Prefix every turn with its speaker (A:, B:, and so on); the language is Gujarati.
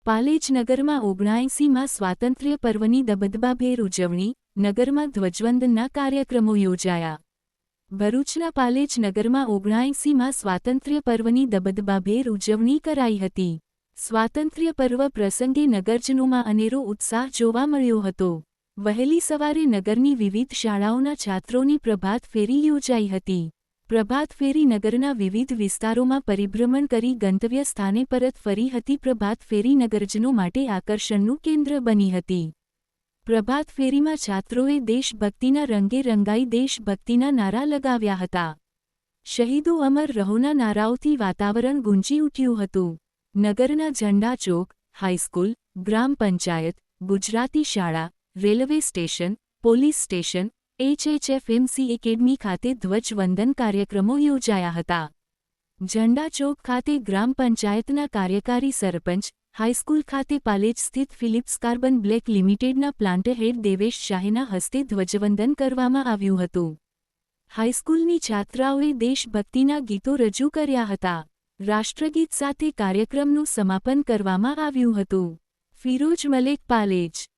A: પાલેજ નગરમાં 79માં સ્વાતંત્ર્ય પર્વની દબદબાભેર ઉજવણી, નગરમાં ધ્વજવંદનના કાર્યક્રમો યોજાયા. ભરૂચના પાલેજ નગરમાં 79માં સ્વાતંત્ર્ય પર્વની દબદબાભેર ઉજવણી કરાઈ હતી. સ્વાતંત્ર્ય પર્વ પ્રસંગે નગરજનોમાં અનેરો ઉત્સાહ જોવા મળ્યો હતો. વહેલી સવારે નગરની વિવિધ શાળાઓના છાત્રોની પ્રભાત ફેરી યોજાઈ હતી. પ્રભાત ફેરી નગરના વિવિધ વિસ્તારોમાં પરિભ્રમણ કરી ગંતવ્ય સ્થાને પરત ફરી હતી. પ્રભાત ફેરી નગરજનો માટે આકર્ષણનું કેન્દ્ર બની હતી. પ્રભાત ફેરીમાં છાત્રોએ દેશભક્તિના રંગે રંગાઈ દેશભક્તિના નારા લગાવ્યા હતા. શહીદો અમર રહોના નારાઓથી વાતાવરણ ગુંજી ઉઠ્યું હતું. નગરના ઝંડા ચોક, હાઈસ્કૂલ, ગ્રામ પંચાયત, ગુજરાતી શાળા, railway station, police station, HHFMC academy ખાતે ધ્વજવંદન કાર્યક્રમો યોજાયા હતા. ઝંડા ચોક ખાતે ગ્રામ પંચાયતના કાર્યકારી સરપંચ, હાઈસ્કૂલ ખાતે પાલેજ સ્થિત ફિલિપ્સ કાર્બન બ્લેક લિમિટેડના પ્લાન્ટ હેડ દેવેશ શાહના હસ્તે ધ્વજવંદન કરવામાં આવ્યું હતું. હાઈસ્કૂલની છાત્રાઓએ દેશભક્તિના ગીતો રજૂ કર્યા હતા. રાષ્ટ્રગીત સાથે કાર્યક્રમનું સમાપન કરવામાં આવ્યું હતું. ફિરોજ મલેક, પાલેજ.